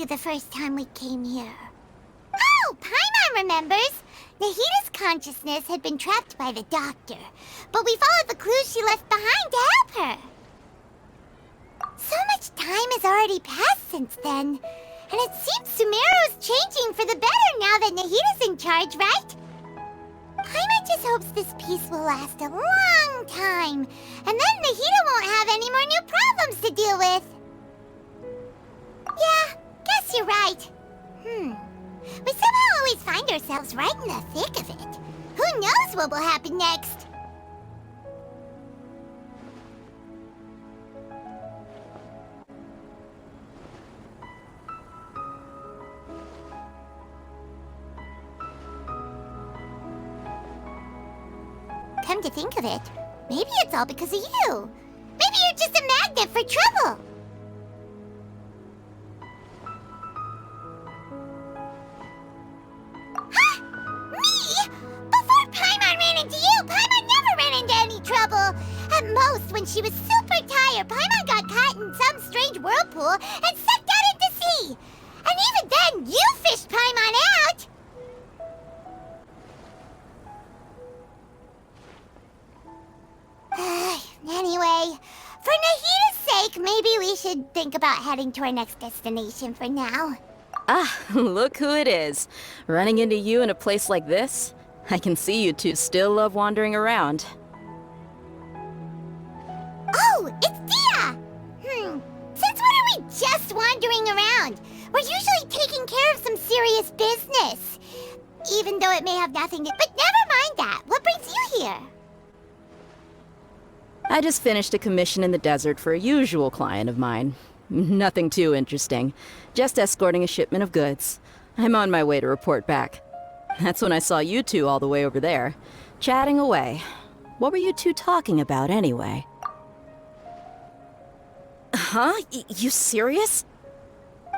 the first time we came here. Oh, Paimon remembers! Nahita's consciousness had been trapped by the doctor, but we followed the clues she left behind to help her. So much time has already passed since then, and it seems Sumeru's changing for the better now that Nahita's in charge, right? Paimon just hopes this peace will last a long time, and then Nahita won't have any more new problems to deal with. Yeah, guess you're right. We somehow always find ourselves right in the thick of it. Who knows what will happen next? Come to think of it, maybe it's all because of you. Maybe you're just a magnet for trouble. Huh? Me? Before Paimon ran into you, Paimon never ran into any trouble. At most, when she was super tired, Paimon got caught in some strange whirlpool and sucked out into sea. And even then, you fished Paimon out. Anyway, for Nahita's sake, maybe we should think about heading to our next destination for now. Ah, look who it is. Running into you in a place like this? I can see you two still love wandering around. Oh, it's Dia! Since when are we just wandering around? We're usually taking care of some serious business. Even though it may have nothing to... But never mind that. What brings you here? I just finished a commission in the desert for a usual client of mine. Nothing too interesting. Just escorting a shipment of goods. I'm on my way to report back. That's when I saw you two all the way over there, chatting away. What were you two talking about anyway? Huh? You serious?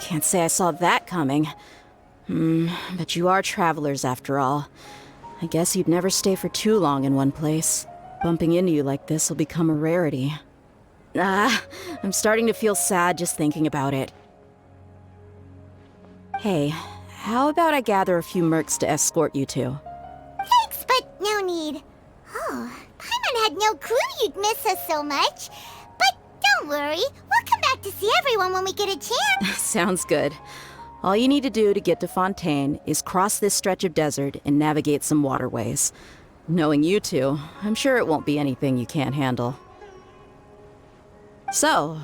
Can't say I saw that coming. But you are travelers after all. I guess you'd never stay for too long in one place. Bumping into you like this will become a rarity. I'm starting to feel sad just thinking about it. Hey, how about I gather a few mercs to escort you two? Thanks, but no need. Oh, Paimon had no clue you'd miss us so much. But don't worry, we'll come back to see everyone when we get a chance. Sounds good. All you need to do to get to Fontaine is cross this stretch of desert and navigate some waterways. Knowing you two, I'm sure it won't be anything you can't handle. So,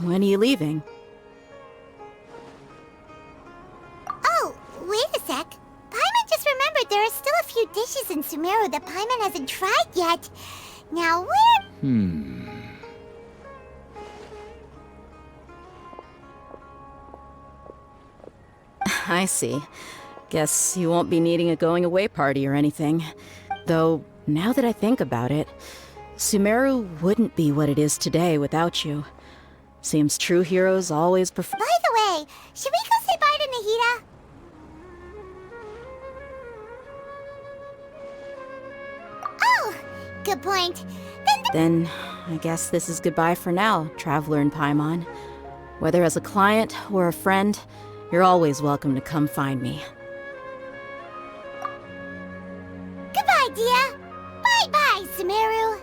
when are you leaving? Oh, wait a sec. Paimon just remembered there are still a few dishes in Sumeru that Paimon hasn't tried yet. Now where... I see. Guess you won't be needing a going-away party or anything. Though, now that I think about it, Sumeru wouldn't be what it is today without you. Seems true heroes always prefer— By the way, should we go say bye to Nahita? Oh, good point. Then, I guess this is goodbye for now, Traveler and Paimon. Whether as a client or a friend, you're always welcome to come find me. Goodbye, Dia. Bye-bye, Sumeru.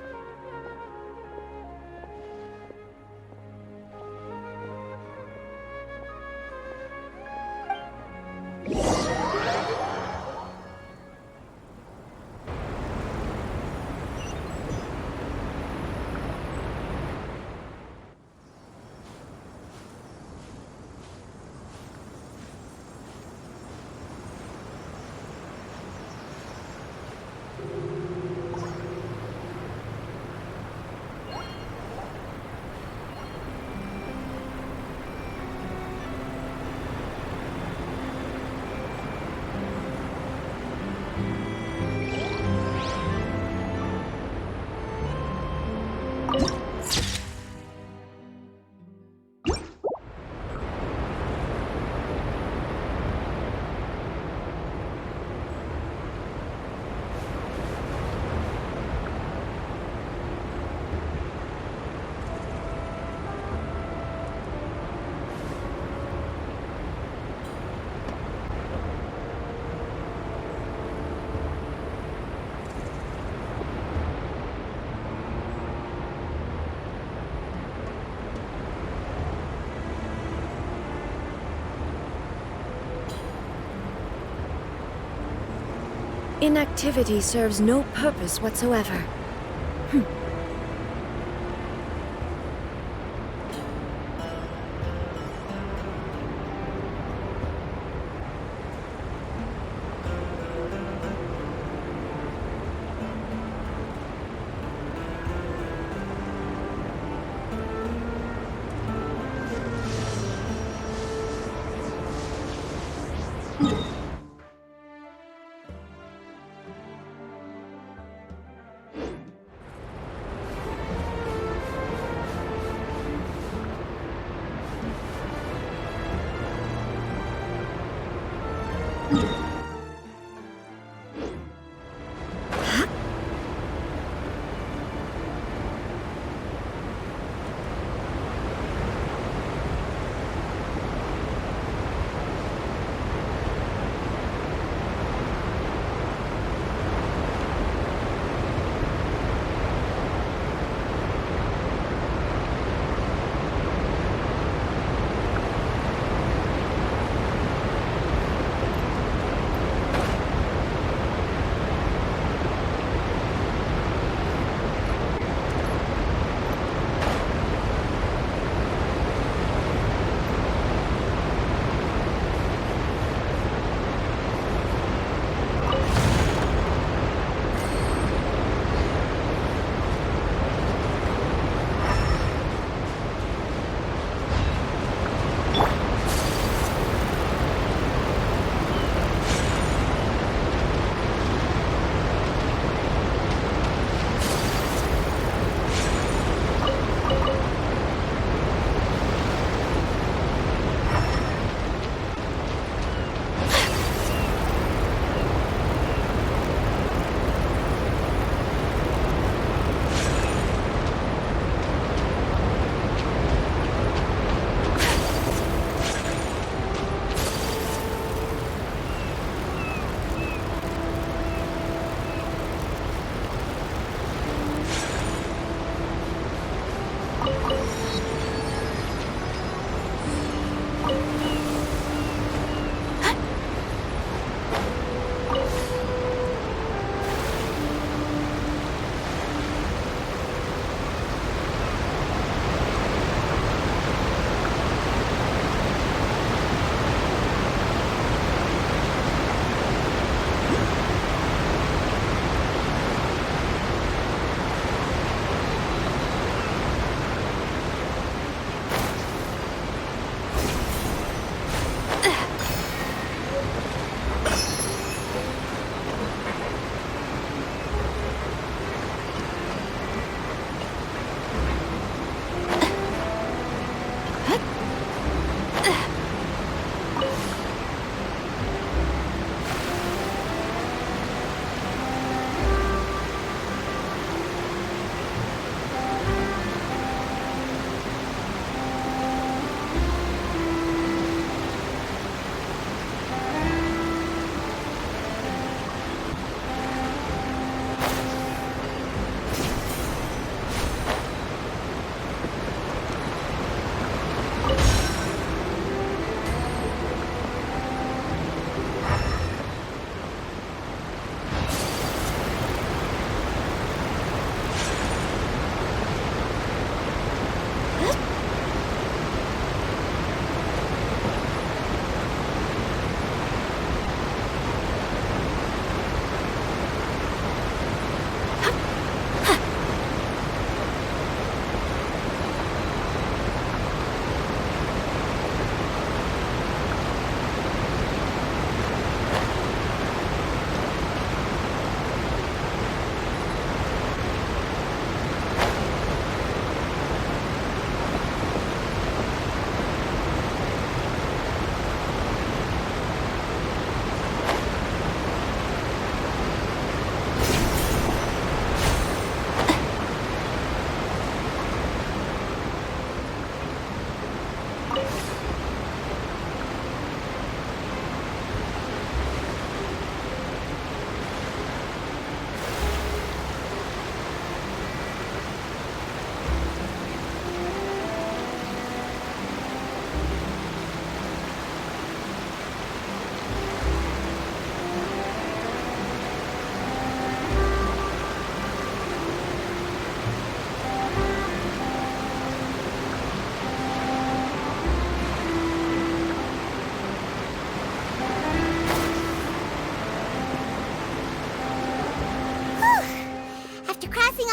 Inactivity serves no purpose whatsoever.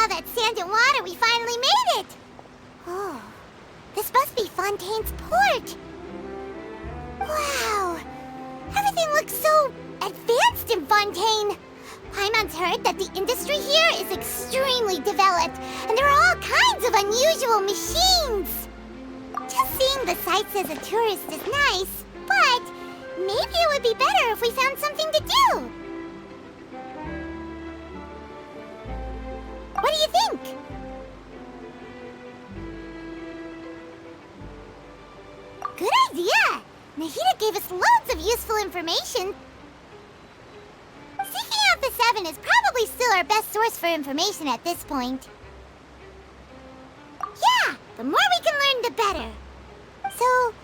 all that sand and water, we finally made it! Oh, this must be Fontaine's port. Wow, everything looks so advanced in Fontaine. Paimon's heard that the industry here is extremely developed, and there are all kinds of unusual machines. Just seeing the sights as a tourist is nice, but maybe it would be better if we found something to do. What do you think? Good idea! Nahida gave us loads of useful information. Seeking out the Seven is probably still our best source for information at this point. Yeah, the more we can learn, the better. So,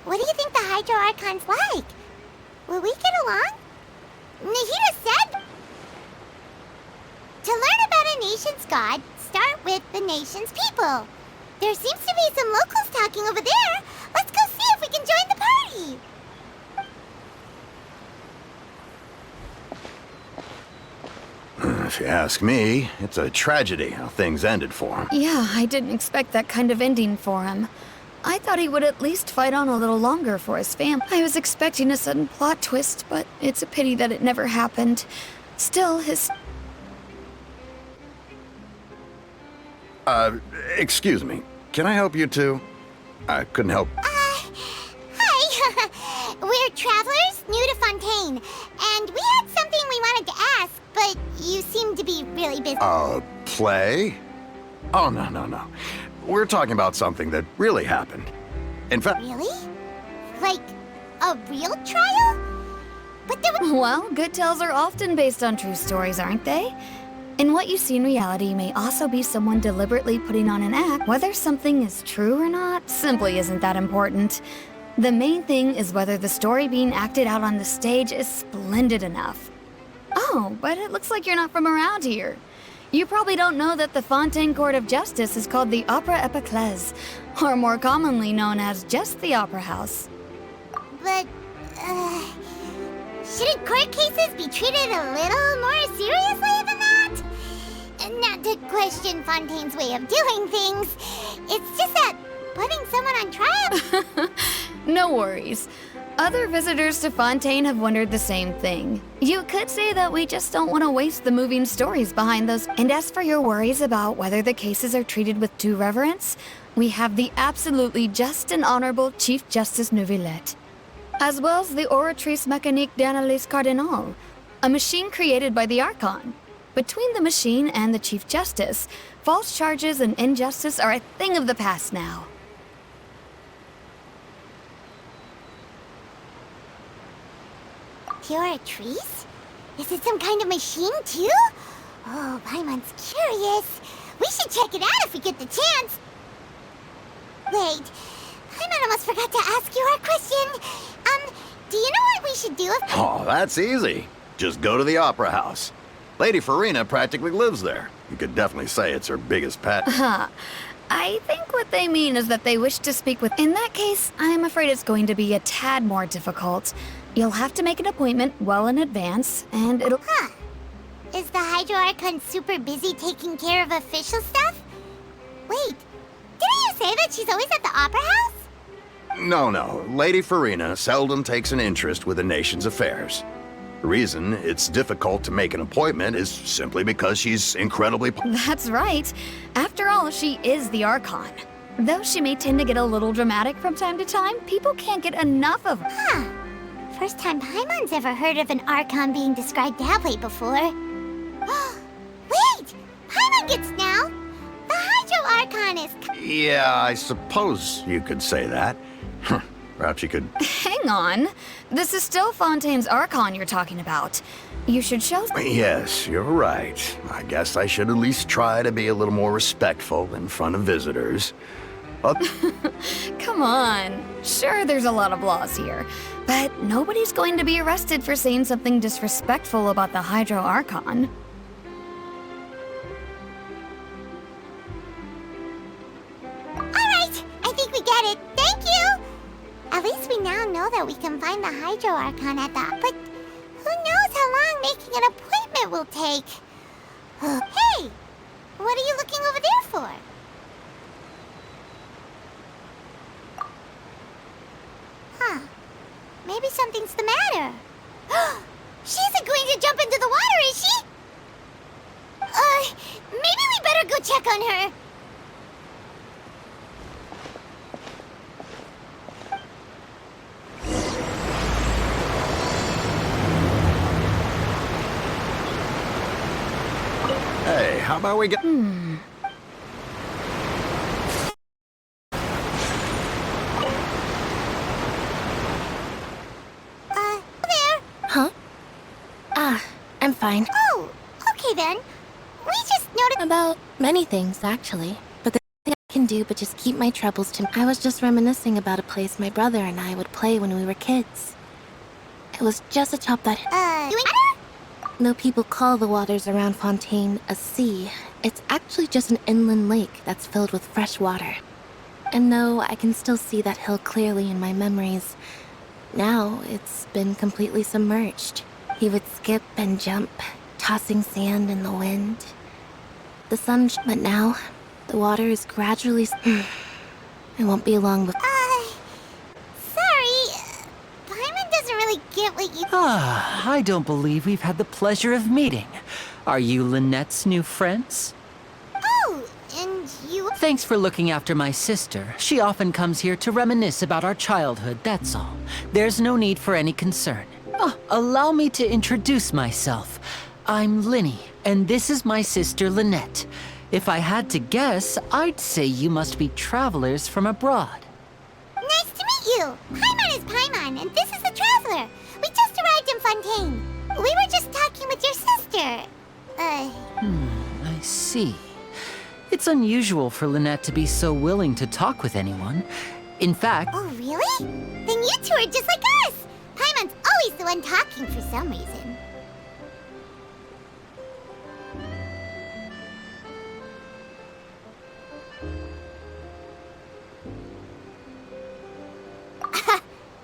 what do you think the Hydro Archon's like? Will we get along? Nahida said... To learn about a nation's god, start with the nation's people. There seems to be some locals talking over there. Let's go see if we can join the party. If you ask me, it's a tragedy how things ended for him. Yeah, I didn't expect that kind of ending for him. I thought he would at least fight on a little longer for his family. I was expecting a sudden plot twist, but it's a pity that it never happened. Still, his... Excuse me. Can I help you two? I couldn't help. Hi. We're travelers new to Fontaine, and we had something we wanted to ask, but you seem to be really busy. Play? Oh, no. We're talking about something that really happened. In fact... Really? Like, a real trial? But there was... Well, good tales are often based on true stories, aren't they? And what you see in reality may also be someone deliberately putting on an act. Whether something is true or not simply isn't that important. The main thing is whether the story being acted out on the stage is splendid enough. Oh, but it looks like you're not from around here. You probably don't know that the Fontaine Court of Justice is called the Opera Epiclese, or more commonly known as just the Opera House. But, shouldn't court cases be treated a little more seriously than that? Not to question Fontaine's way of doing things. It's just that putting someone on trial... No worries. Other visitors to Fontaine have wondered the same thing. You could say that we just don't want to waste the moving stories behind those. And as for your worries about whether the cases are treated with due reverence, we have the absolutely just and honorable Chief Justice Neuvillette, as well as the Oratrice Mécanique d'Analyse Cardinal, a machine created by the Archon. Between the machine and the Chief Justice, false charges and injustice are a thing of the past now. Oratrice? Is it some kind of machine, too? Oh, Paimon's curious. We should check it out if we get the chance. Wait, Paimon almost forgot to ask you our question. Do you know what we should do if... Oh, that's easy. Just go to the Opera House. Lady Farina practically lives there. You could definitely say it's her biggest pet. I think what they mean is that they wish to speak with... In that case, I'm afraid it's going to be a tad more difficult. You'll have to make an appointment well in advance, and it'll... Huh. Is the Hydro Archon super busy taking care of official stuff? Wait, didn't you say that she's always at the Opera House? No. Lady Farina seldom takes an interest with the nation's affairs. The reason it's difficult to make an appointment is simply because she's incredibly... That's right. After all, she is the Archon. Though she may tend to get a little dramatic from time to time, people can't get enough of her. Huh. First time Paimon's ever heard of an Archon being described that way before. Wait! Paimon gets now! The Hydro Archon is... Yeah, I suppose you could say that. Perhaps you could... Hang on. This is still Fontaine's Archon you're talking about. You should show... Yes, you're right. I guess I should at least try to be a little more respectful in front of visitors. Come on. Sure, there's a lot of laws here, but nobody's going to be arrested for saying something disrespectful about the Hydro Archon. Alright, I think we get it. Thank you! At least we now know that we can find the Hydro Archon at the... But who knows how long making an appointment will take? Hey! What are you looking over there for? Huh. Maybe something's the matter. She isn't going to jump into the water, is she? Maybe we better go check on her. Hey, how about we get... There. Huh? Ah, I'm fine. Oh, okay then. We just noticed... About many things, actually. But the thing I can do but just keep my troubles to... I was just reminiscing about a place my brother and I would play when we were kids. It was just atop that... doing better? No people call the waters around Fontaine a sea. It's actually just an inland lake that's filled with fresh water. And no, I can still see that hill clearly in my memories. Now, it's been completely submerged. He would skip and jump, tossing sand in the wind. The sun, but now, the water is gradually... It won't be long before... Sorry. Paimon doesn't really get what you... Ah, I don't believe we've had the pleasure of meeting. Are you Lynette's new friends? Oh, and you... Thanks for looking after my sister. She often comes here to reminisce about our childhood, that's all. There's no need for any concern. Oh, allow me to introduce myself. I'm Linny, and this is my sister Lynette. If I had to guess, I'd say you must be travelers from abroad. Nice to meet you. Paimon is Paimon, and this is the Traveler. We just arrived in Fontaine. We were just talking with your sister. I see. It's unusual for Lynette to be so willing to talk with anyone. In fact... Oh, really? Then you two are just like us. Paimon's always the one talking for some reason.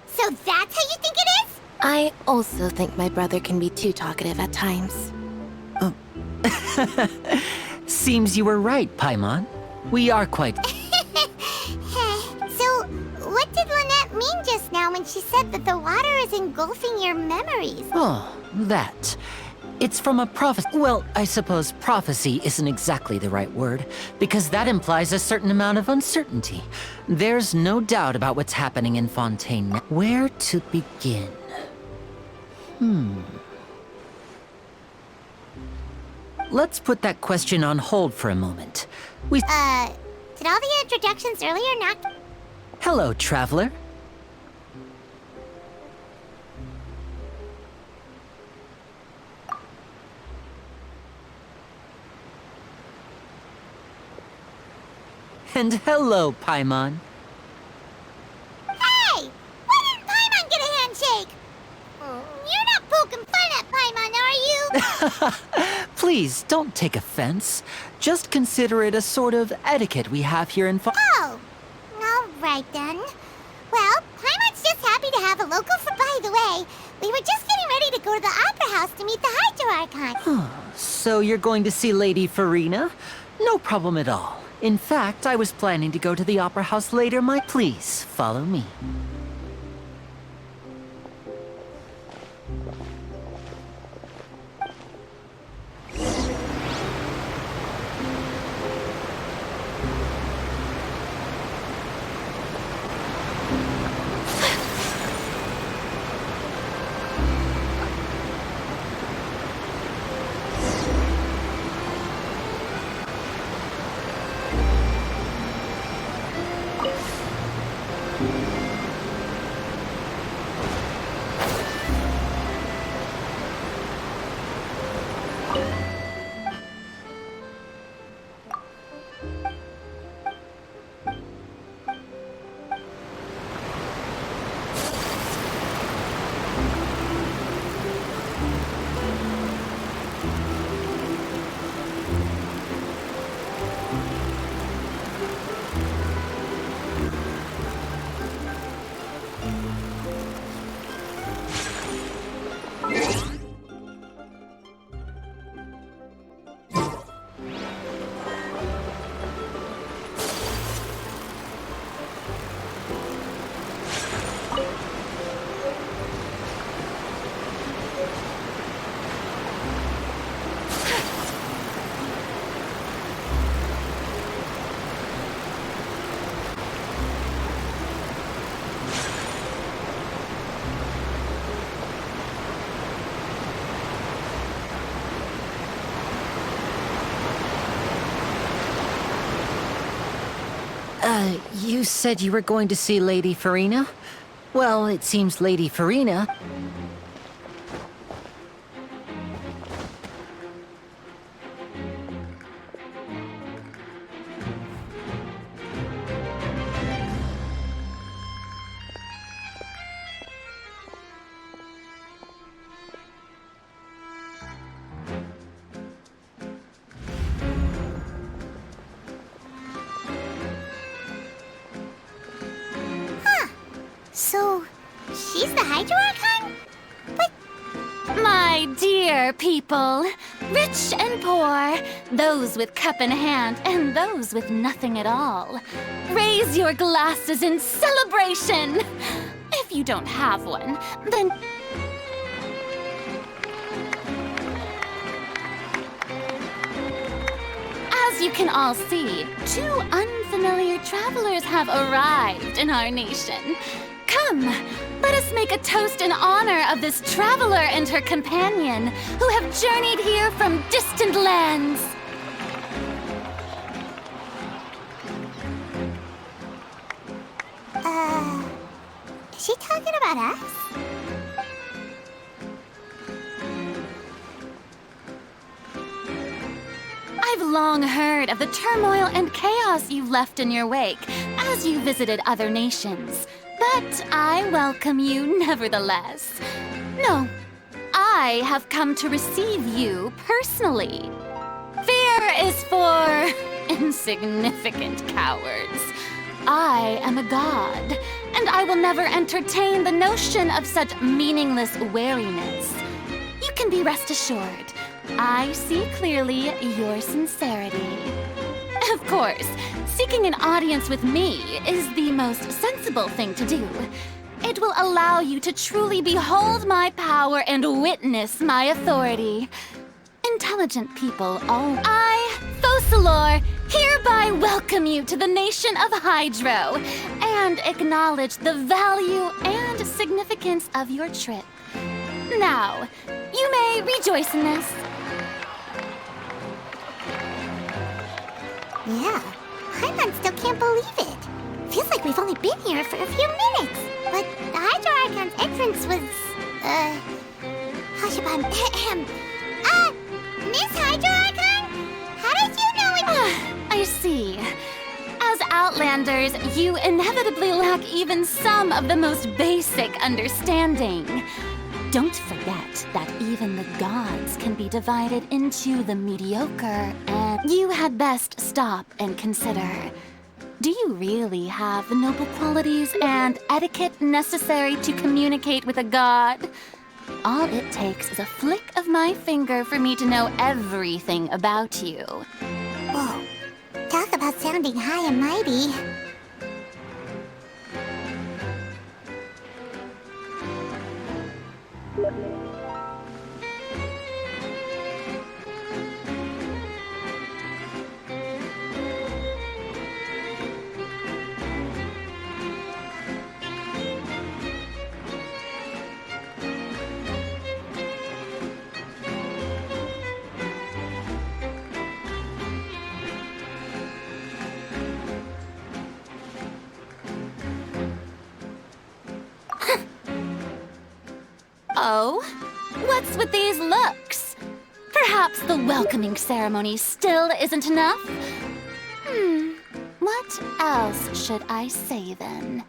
So that's how you think it is? I also think my brother can be too talkative at times. Seems you were right, Paimon. We are quite... So, what did Lynette mean just now when she said that the water is engulfing your memories? Oh, that. It's from a prophecy. Well, I suppose prophecy isn't exactly the right word, because that implies a certain amount of uncertainty. There's no doubt about what's happening in Fontaine. Where to begin? Let's put that question on hold for a moment. Did all the introductions earlier not... Hello, traveler. And hello, Paimon. Hey! Why didn't Paimon get a handshake? You're not poking fun at Paimon, are you? Please, don't take offense. Just consider it a sort of etiquette we have here in Oh, all right then. Well, Paimon's just happy to have a local for... By the way, we were just getting ready to go to the Opera House to meet the Hydro Archon. So you're going to see Lady Farina? No problem at all. In fact, I was planning to go to the Opera House later. Please, follow me. You said you were going to see Lady Farina? Well, it seems Lady Farina... So, she's the Hydro Archon? But... My dear people, rich and poor, those with cup in hand and those with nothing at all, raise your glasses in celebration! If you don't have one, then... As you can all see, two unfamiliar travelers have arrived in our nation. Come, let us make a toast in honor of this traveler and her companion who have journeyed here from distant lands. Is she talking about us? I've long heard of the turmoil and chaos you've left in your wake as you visited other nations. But I welcome you nevertheless. No, I have come to receive you personally. Fear is for insignificant cowards. I am a god, and I will never entertain the notion of such meaningless wariness. You can be rest assured, I see clearly your sincerity. Of course, seeking an audience with me is the most sensible thing to do. It will allow you to truly behold my power and witness my authority. Intelligent people, all I, Focalor, hereby welcome you to the nation of Hydro and acknowledge the value and significance of your trip. Now, you may rejoice in this. Yeah, Paimon still can't believe it. Feels like we've only been here for a few minutes. But the Hydro Archon's entrance was, Hushabun, Miss Hydro Archon? How did you know it? I see. As Outlanders, you inevitably lack even some of the most basic understanding. Don't forget that even the gods can be divided into the mediocre, and you had best stop and consider. Do you really have the noble qualities and etiquette necessary to communicate with a god? All it takes is a flick of my finger for me to know everything about you. Whoa, talk about sounding high and mighty. Oh? What's with these looks? Perhaps the welcoming ceremony still isn't enough? What else should I say then?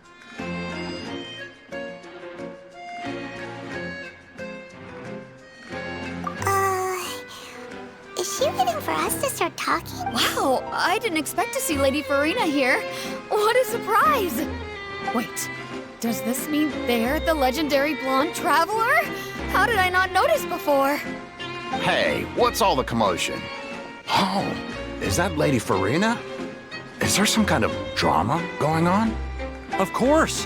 Is she waiting for us to start talking? Wow, I didn't expect to see Lady Farina here. What a surprise! Wait, does this mean they're the legendary blonde traveler? How did I not notice before? Hey, what's all the commotion? Oh, is that Lady Farina? Is there some kind of drama going on? Of course.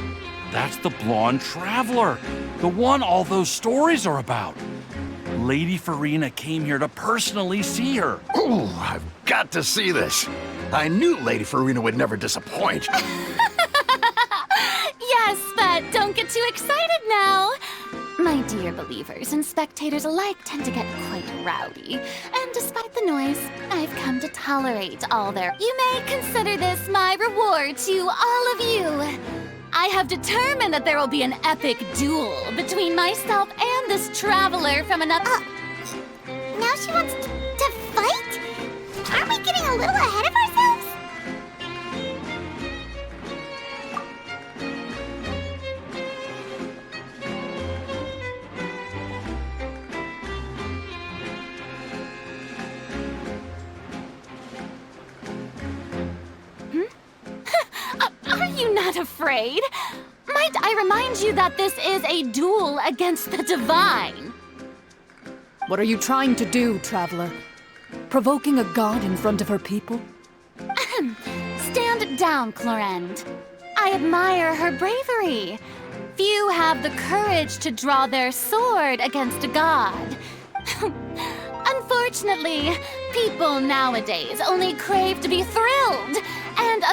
That's the blonde traveler. The one all those stories are about. Lady Farina came here to personally see her. Ooh, I've got to see this. I knew Lady Farina would never disappoint. Yes, but don't get too excited now. My dear believers and spectators alike tend to get quite rowdy. And despite the noise, I've come to tolerate all their... You may consider this my reward to all of you. I have determined that there will be an epic duel between myself and this traveler from another... Now she wants to fight? Aren't we getting a little ahead of ourselves? Are you not afraid? Might I remind you that this is a duel against the divine? What are you trying to do, traveler? Provoking a god in front of her people? Stand down, Clorend. I admire her bravery. Few have the courage to draw their sword against a god. Unfortunately, people nowadays only crave to be thrilled, and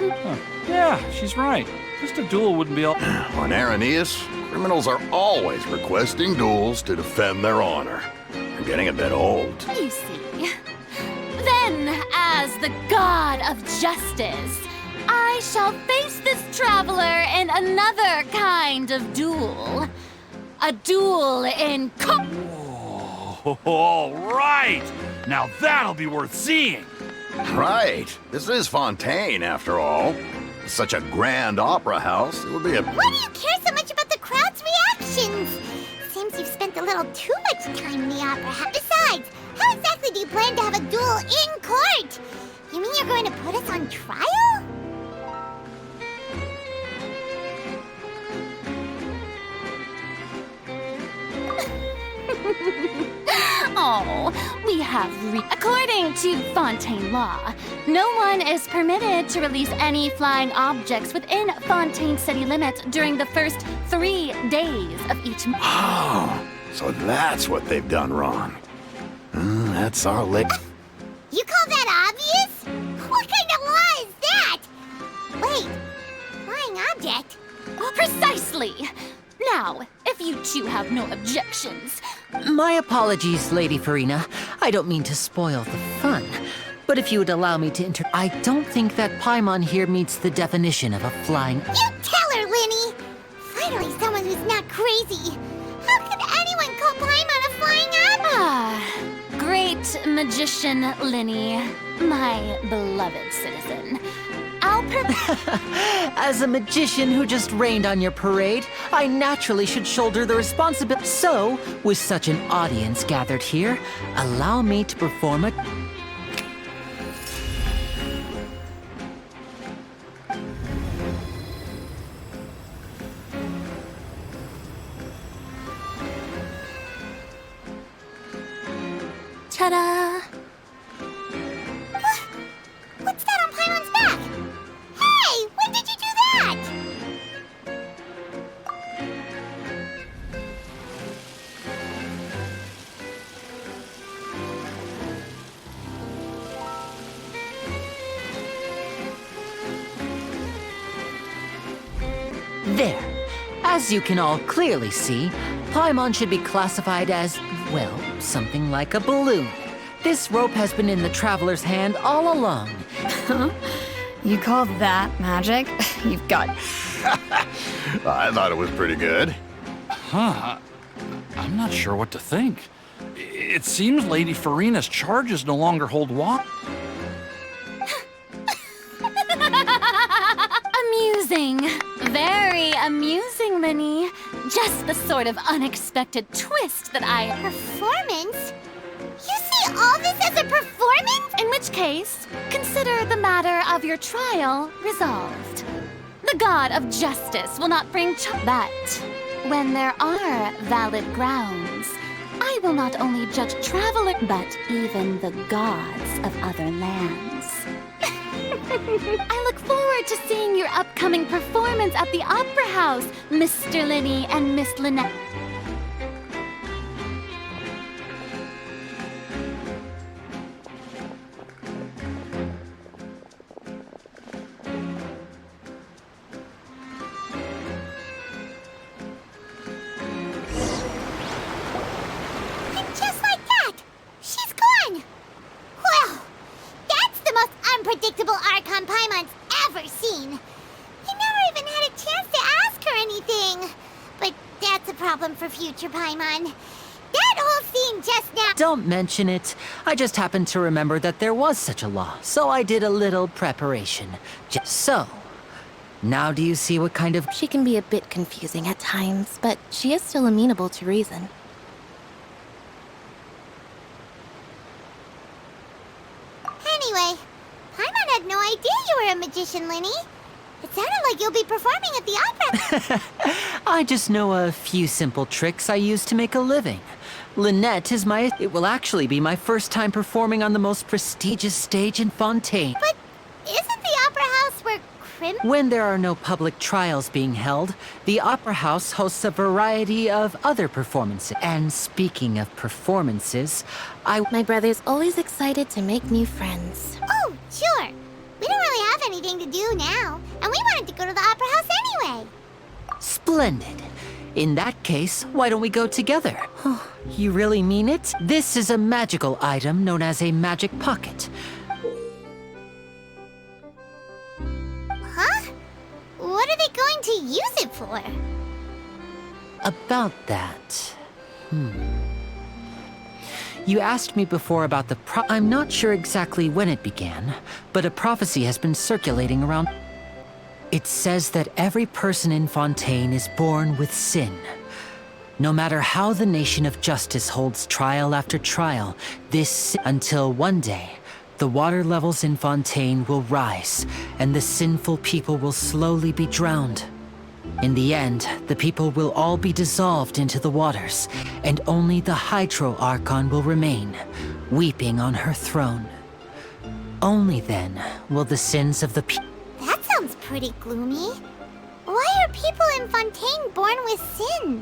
Yeah, she's right. Just a duel wouldn't be all... On Araneus, criminals are always requesting duels to defend their honor. They're getting a bit old. you see. Then, as the god of justice, I shall face this traveler in another kind of duel. A duel in All right! Now that'll be worth seeing! Right. This is Fontaine, after all. Such a grand opera house, it would be a... Why do you care so much about the crowd's reactions? Seems you've spent a little too much time in the opera house. Besides, how exactly do you plan to have a duel in court? You mean you're going to put us on trial? Oh, we have According to Fontaine law, no one is permitted to release any flying objects within Fontaine city limits during the first 3 days of each month. Oh, so that's what they've done wrong. That's our lick. You call that obvious? What kind of law is that? Wait, flying object? Precisely! Now, if you two have no objections, My apologies, Lady Farina. I don't mean to spoil the fun. But if you would allow me to I don't think that Paimon here meets the definition of a flying... You tell her, Linny! Finally someone who's not crazy. How could anyone call Paimon a flying object? great magician Linny, my beloved citizen. As a magician who just rained on your parade, I naturally should shoulder the responsibility. So, with such an audience gathered here, allow me to perform a... Ta-da! What's that on Paimon's back? Hey, when did you do that? There. As you can all clearly see, Paimon should be classified as, well, something like a balloon. This rope has been in the traveler's hand all along. You call that magic? You've got... I thought it was pretty good. Huh. I'm not sure what to think. It seems Lady Farina's charges no longer hold water. Amusing. Very amusing, Linny. Just the sort of unexpected twist that I... Performance? You see all this as a performance? In which case, consider the matter of your trial resolved. The god of justice will not bring but when there are valid grounds, I will not only judge traveler, but even the gods of other lands. I look forward to seeing your upcoming performance at the Opera House, Mr. Linny and Miss Lynette. And just like that, she nature, Paimon. That whole scene just now... Don't mention it. I just happened to remember that there was such a law, so I did a little preparation. Just so. Now do you see what kind of... She can be a bit confusing at times, but she is still amenable to reason. Anyway, Paimon had no idea you were a magician, Linny. It sounded like you'll be performing at the opera. I just know a few simple tricks I use to make a living. Lynette is my... It will actually be my first time performing on the most prestigious stage in Fontaine. But isn't the opera house where When there are no public trials being held, the Opera House hosts a variety of other performances. And speaking of performances, My brother's always excited to make new friends. Oh, sure. We don't really have anything to do now, and we wanted to go to the opera house anyway. Splendid. In that case, why don't we go together? You really mean it? This is a magical item known as a magic pocket. Huh? What are they going to use it for? About that... You asked me before about the I'm not sure exactly when it began, but a prophecy has been circulating around. It says that every person in Fontaine is born with sin. No matter how the nation of justice holds trial after trial, until one day, the water levels in Fontaine will rise, and the sinful people will slowly be drowned. In the end, the people will all be dissolved into the waters, and only the Hydro Archon will remain, weeping on her throne. Only then will the sins of the people... That sounds pretty gloomy. Why are people in Fontaine born with sin?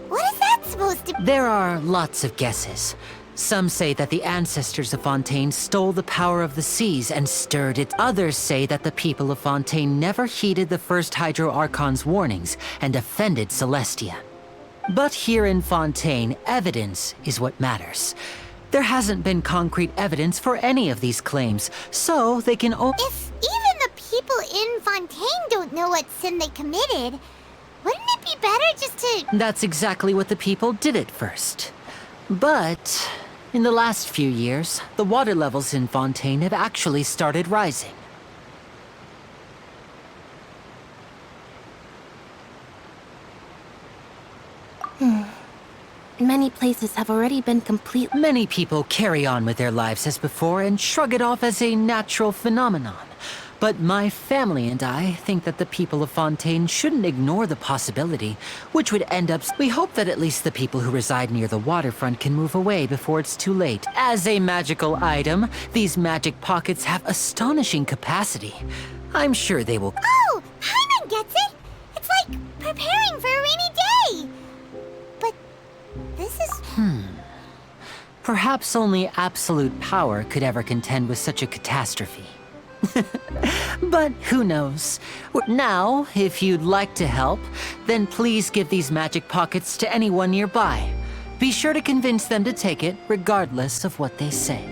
What is that supposed to be? There are lots of guesses. Some say that the ancestors of Fontaine stole the power of the seas and stirred it. Others say that the people of Fontaine never heeded the first Hydro Archon's warnings and offended Celestia. But here in Fontaine, evidence is what matters. There hasn't been concrete evidence for any of these claims, so they can If even the people in Fontaine don't know what sin they committed, wouldn't it be better just to... That's exactly what the people did at first. But... in the last few years, the water levels in Fontaine have actually started rising. Many places have already been complete. Many people carry on with their lives as before and shrug it off as a natural phenomenon. But my family and I think that the people of Fontaine shouldn't ignore the possibility, which would end up... We hope that at least the people who reside near the waterfront can move away before it's too late. As a magical item, these magic pockets have astonishing capacity. I'm sure they will... Oh, Paimon gets it! It's like preparing for a rainy day! But this is... Perhaps only absolute power could ever contend with such a catastrophe. But who knows? Now, if you'd like to help, then please give these magic pockets to anyone nearby. Be sure to convince them to take it, regardless of what they say.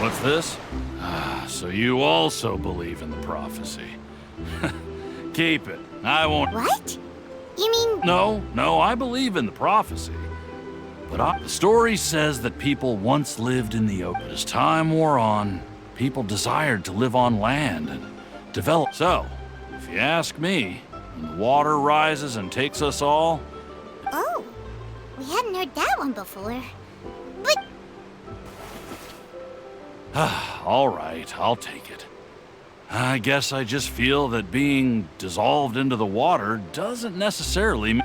What's this? So you also believe in the prophecy. Keep it. I won't... What? You mean... No, I believe in the prophecy. But the story says that people once lived in the open. As time wore on, people desired to live on land and develop. So, if you ask me, when the water rises and takes us all... Oh, we hadn't heard that one before. But... All right, I'll take it. I guess I just feel that being dissolved into the water doesn't necessarily mean...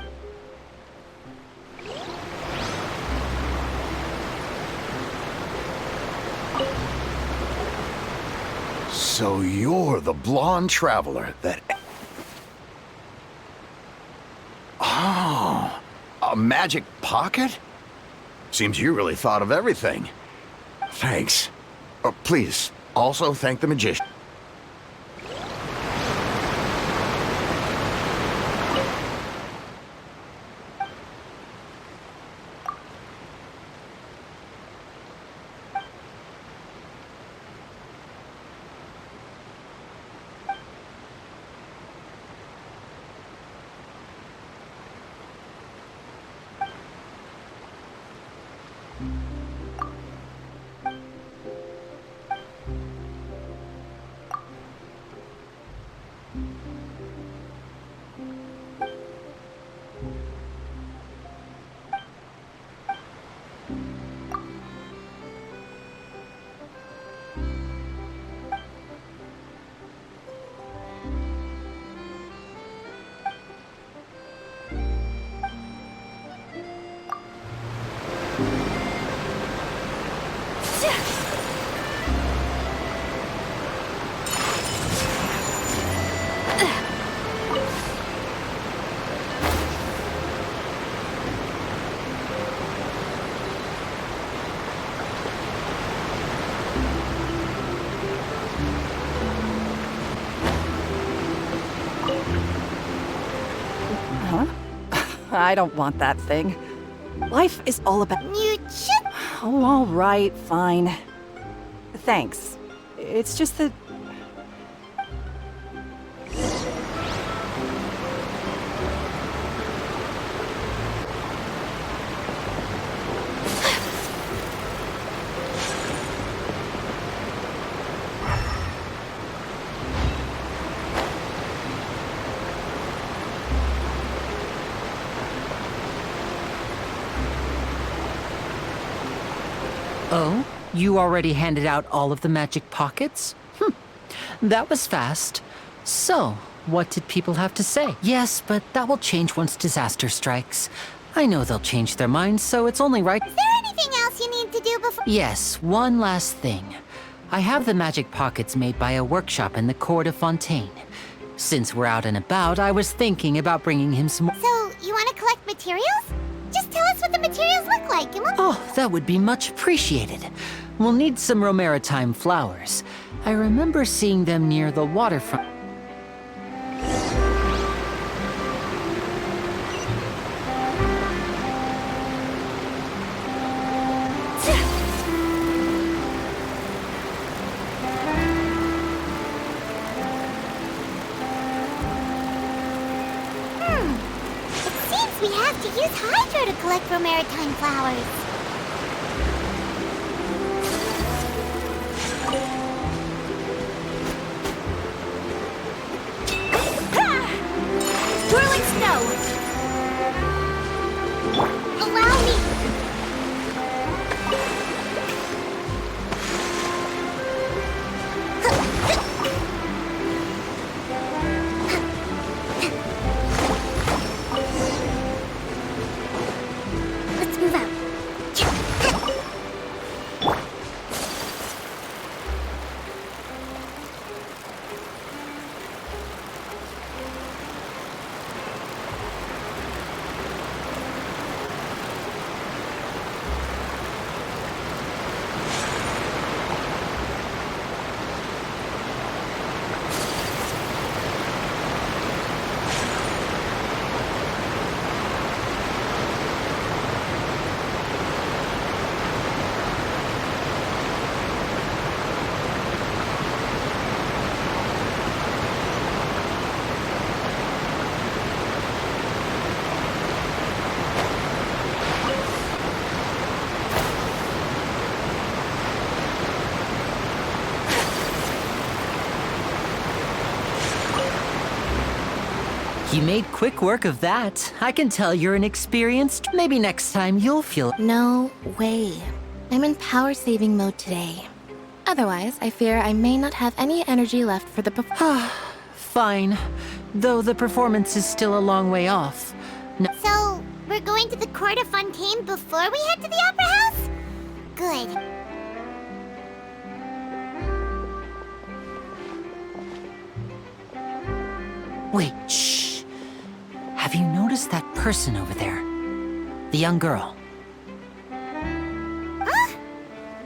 So you're the blonde traveler that... Oh, a magic pocket? Seems you really thought of everything. Thanks. Please, also thank the magician. Huh? I don't want that thing. Life is all about... You should... Oh, all right, fine. Thanks. It's just that... Oh? You already handed out all of the magic pockets? That was fast. So, what did people have to say? Yes, but that will change once disaster strikes. I know they'll change their minds, so it's only right... Is there anything else you need to do before... Yes, one last thing. I have the magic pockets made by a workshop in the court of Fontaine. Since we're out and about, I was thinking about bringing him some... So, you want to collect materials? Just tell us what the materials look like and we'll... Oh, that would be much appreciated. We'll need some romaritime flowers. I remember seeing them near the waterfront. It seems we have to use hydro to collect romaritime flowers. Swirling snow! Allow me! Let's move out. You made quick work of that. I can tell you're an experienced. Maybe next time you'll feel... No way. I'm in power-saving mode today. Otherwise, I fear I may not have any energy left for the Fine. Though the performance is still a long way off. No. So, we're going to the court of Fontaine before we head to the opera house? Good. Wait, shh. Have you noticed that person over there? The young girl. Huh?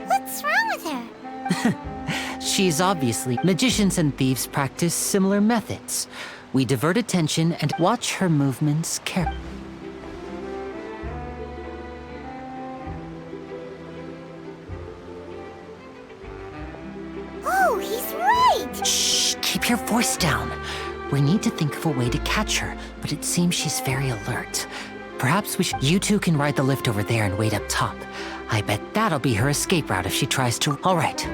What's wrong with her? She's obviously... Magicians and thieves practice similar methods. We divert attention and watch her movements carefully. Oh, he's right! Shh, keep your voice down. We need to think of a way to catch her, but it seems she's very alert. Perhaps we should... You two can ride the lift over there and wait up top. I bet that'll be her escape route if she tries to... All right,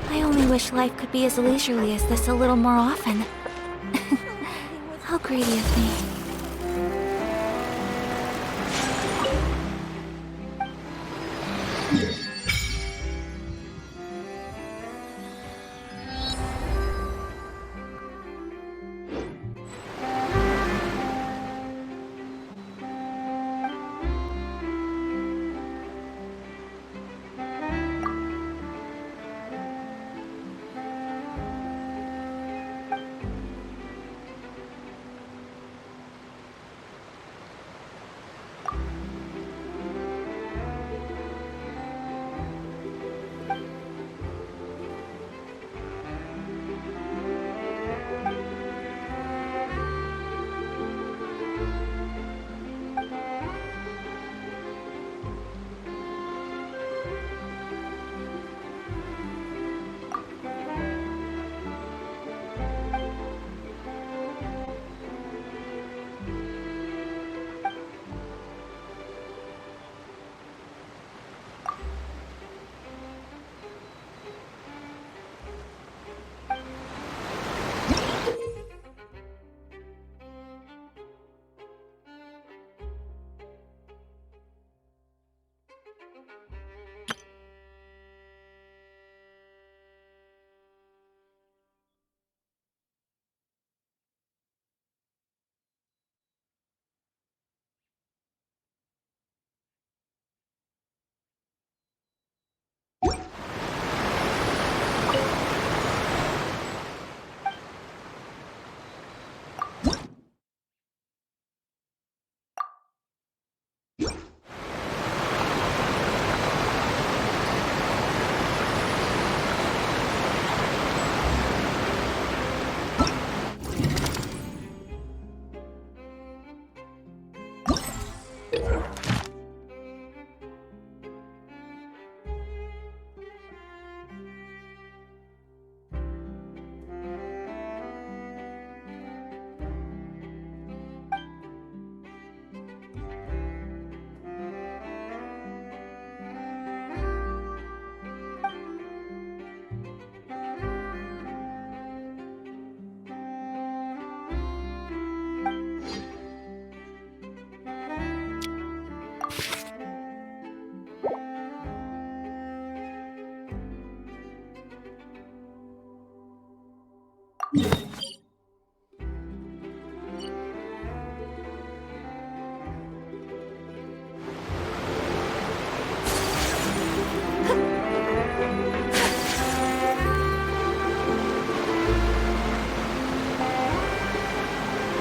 I only wish life could be as leisurely as this a little more often. How greedy of me.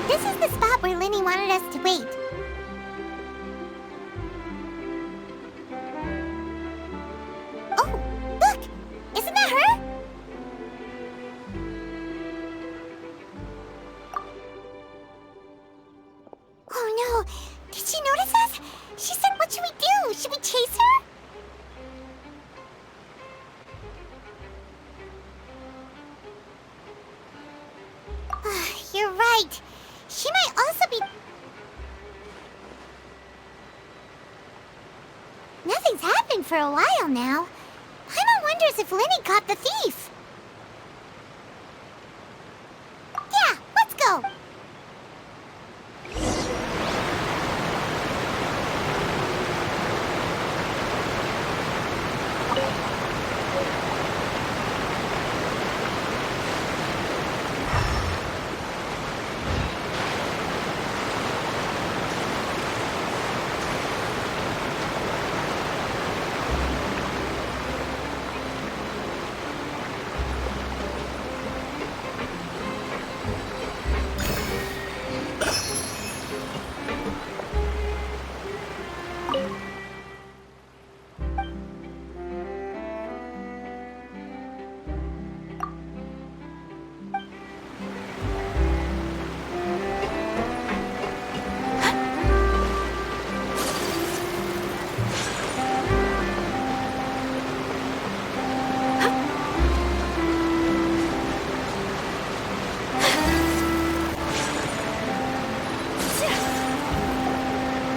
This is the spot where Linny wanted us to wait. Oh, look! Isn't that her? Oh no! Did she notice us? She said, what should we do? Should we chase her? You're right. She might also be... Nothing's happened for a while now. Paimon wonders if Lenny caught the thief. Yeah, let's go.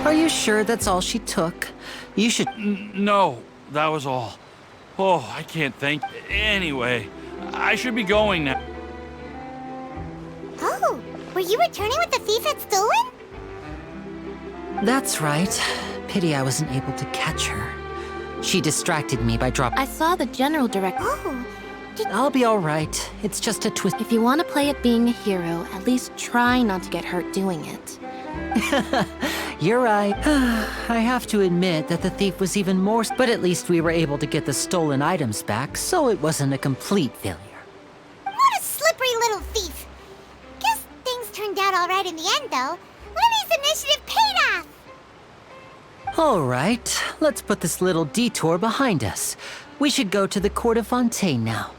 Are you sure that's all she took? You should... No, that was all. Oh, I can't thank... Anyway, I should be going now. Oh, were you returning what the thief had stolen? That's right. Pity I wasn't able to catch her. She distracted me by dropping... I saw the general direct. Oh, I'll be all right. It's just a twist... If you want to play at being a hero, at least try not to get hurt doing it. You're right. I have to admit that the thief was even more... But at least we were able to get the stolen items back, so it wasn't a complete failure. what a slippery little thief. Guess things turned out all right in the end, though. Lenny's initiative paid off. All right, let's put this little detour behind us. We should go to the Court of Fontaine now.